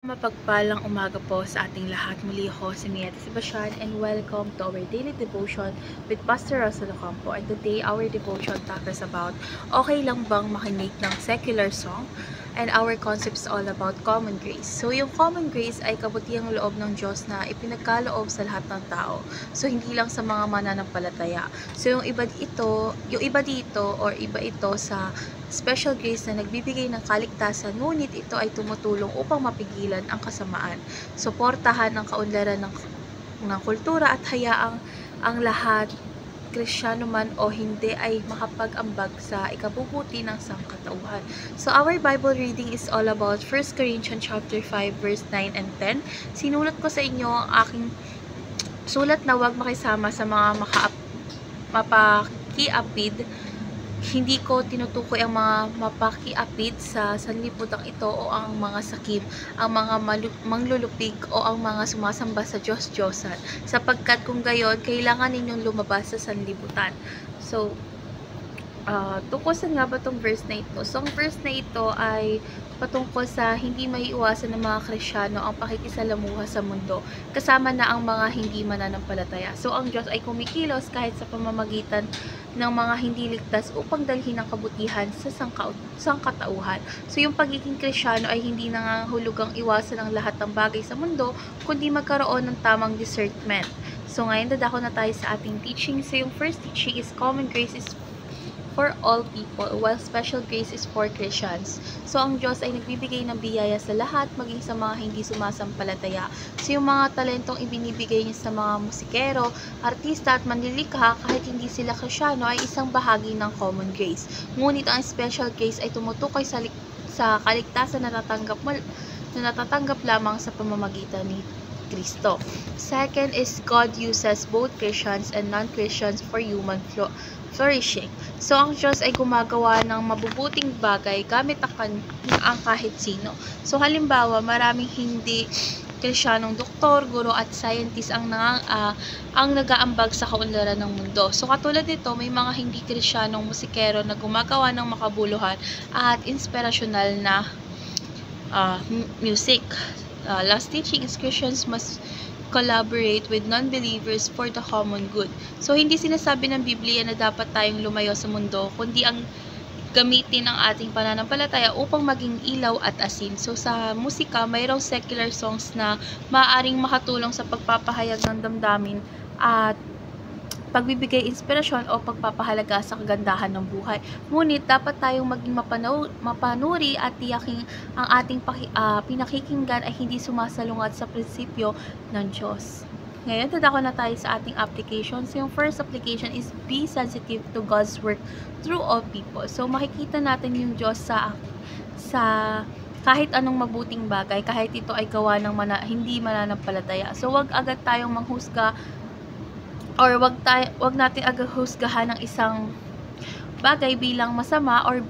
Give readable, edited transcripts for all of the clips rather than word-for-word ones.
Mapagpalang umaga po sa ating lahat. Muli ako si Mieta Sebastian and welcome to our daily devotion with Pastor Rosa Locampo. And today, our devotion tackles about okay lang bang makinig ng secular song? And our concept is all about common grace. So, yung common grace ay kabutihang loob ng Diyos na ipinagkaloob sa lahat ng tao. So, hindi lang sa mga mananampalataya. So, yung iba ito sa special grace na nagbibigay ng kaligtasan, ngunit ito ay tumutulong upang mapigilan ang kasamaan. Suportahan ang kaunlaran ng kultura at hayaang ang lahat, Kristiyano man o hindi, ay makapag-ambag sa ikabubuti ng sangkatauhan. So our Bible reading is all about 1 Corinthians chapter 5 verse 9 and 10. Sinulat ko sa inyo ang aking sulat na huwag makisama sa mga mapakiapid. Hindi ko tinutukoy ang mga mapakiapid sa sanlibutan ito o ang mga sakip, ang mga manglulupig o ang mga sumasamba sa Diyos-Diyosan, sapagkat kung gayon, kailangan ninyong lumabas sa sanlibutan. So, tungkol nga ba itong verse na ito? So, ang verse na ito ay patungkol sa hindi maiiwasan ng mga Kristiyano ang pakikisalamuha sa mundo, kasama na ang mga hindi mananampalataya. So, ang Diyos ay kumikilos kahit sa pamamagitan ng mga hindi ligtas upang dalhin ang kabutihan sa sangkatauhan. So, yung pagiging Kristiyano ay hindi nangangahulugang iwasan ang lahat ng bagay sa mundo, kundi magkaroon ng tamang discernment. So, ngayon dadako na tayo sa ating teaching. So, yung first teaching is common grace is for all people, while special grace is for Christians. So, ang Diyos ay nagbibigay ng biyaya sa lahat, maging sa mga hindi sumasampalataya. So, yung mga talentong ibinibigay niya sa mga musikero, artista at manlilikha, kahit hindi sila Kristiyano, ay isang bahagi ng common grace. Ngunit ang special grace ay tumutukoy sa kaligtasan na natatanggap lamang sa pamamagitan ni Kristo. Second is God uses both Christians and non-Christians for human flourishing. So, ang Diyos ay gumagawa ng mabubuting bagay gamit ang kahit sino. So, halimbawa, maraming hindi Kristiyanong doktor, guro at scientist ang nag-aambag sa kaunlaran ng mundo. So, katulad nito, may mga hindi Kristiyanong musikero na gumagawa ng makabuluhan at inspirasyonal na music. Last teaching is Christians must collaborate with non-believers for the common good. So, hindi sinasabi ng Biblia na dapat tayong lumayo sa mundo, kundi ang gamitin ang ating pananampalataya upang maging ilaw at asin. So, sa musika, mayroong secular songs na maaaring makatulong sa pagpapahayag ng damdamin at pagbibigay inspirasyon o pagpapahalaga sa kagandahan ng buhay. Ngunit dapat tayong maging mapanuri at tiyaking ang ating pinakikinggan ay hindi sumasalungat sa prinsipyo ng Diyos. Ngayon, dadako na tayo sa ating applications. Yung first application is be sensitive to God's work through all people. So, makikita natin yung Diyos sa kahit anong mabuting bagay, kahit ito ay gawa ng hindi mananampalataya. So, wag agad tayong manghusga or wag natin agad husgahan ng isang bagay bilang masama or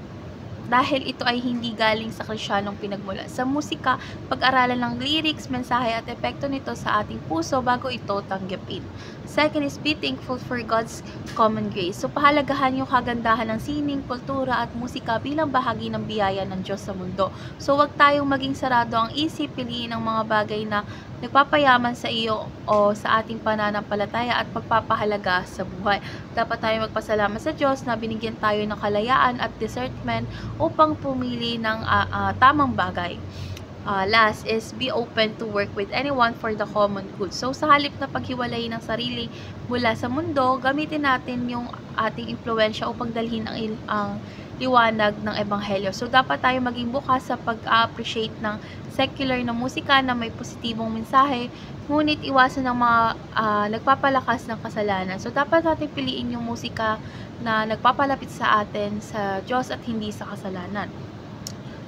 dahil ito ay hindi galing sa Kristiyanong pinagmula. Sa musika, pag-aralan ng lyrics, mensahe at epekto nito sa ating puso bago ito tanggapin. Second is be thankful for God's common grace. So, pahalagahan yung kagandahan ng sining, kultura at musika bilang bahagi ng biyaya ng Diyos sa mundo. So, wag tayong maging sarado ang isip, piliin ang mga bagay na nagpapayaman sa iyo o sa ating pananampalataya at pagpapahalaga sa buhay. Dapat tayo magpasalamat sa Diyos na binigyan tayo ng kalayaan at discernment upang pumili ng tamang bagay. Last is be open to work with anyone for the common good. So, sa halip na paghiwalay ng sarili mula sa mundo, gamitin natin yung ating impluensya upang dalhin ang liwanag ng Ebanghelyo. So, dapat tayo maging bukas sa pag-appreciate ng secular na musika na may positibong mensahe, ngunit iwasan ng mga nagpapalakas ng kasalanan. So, dapat natin piliin yung musika na nagpapalapit sa atin sa Diyos at hindi sa kasalanan.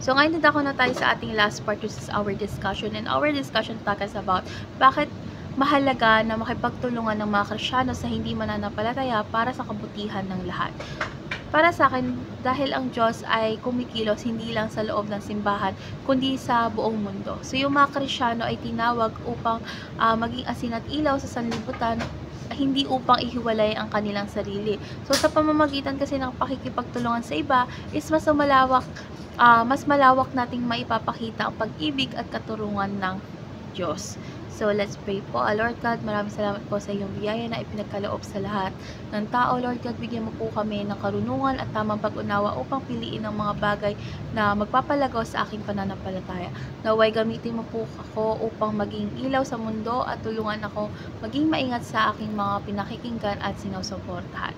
So, ngayon dadako na tayo sa ating last part, which is our discussion. And our discussion talks about bakit mahalaga na makipagtulungan ng mga Kristiyano sa hindi mananampalataya para sa kabutihan ng lahat. Para sa akin, dahil ang Diyos ay kumikilos hindi lang sa loob ng simbahan, kundi sa buong mundo. So, yung mga Kristiyano ay tinawag upang maging asin at ilaw sa sanlibutan, hindi upang ihiwalay ang kanilang sarili. So, sa pamamagitan kasi ng pakikipagtulungan sa iba, is mas malawak mas malawak nating maipapakita ang pag-ibig at katurungan ng Diyos. So, let's pray po. Lord God, maraming salamat po sa iyong biyaya na ipinagkaloob sa lahat ng tao. Lord God, bigyan mo po kami ng karunungan at tamang pag-unawa upang piliin ang mga bagay na magpapalagaw sa aking pananampalataya. Naway gamitin mo po ako upang maging ilaw sa mundo at tulungan ako maging maingat sa aking mga pinakikinggan at sinusuportahan.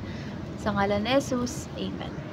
Sa ngalan ni Jesus, Amen.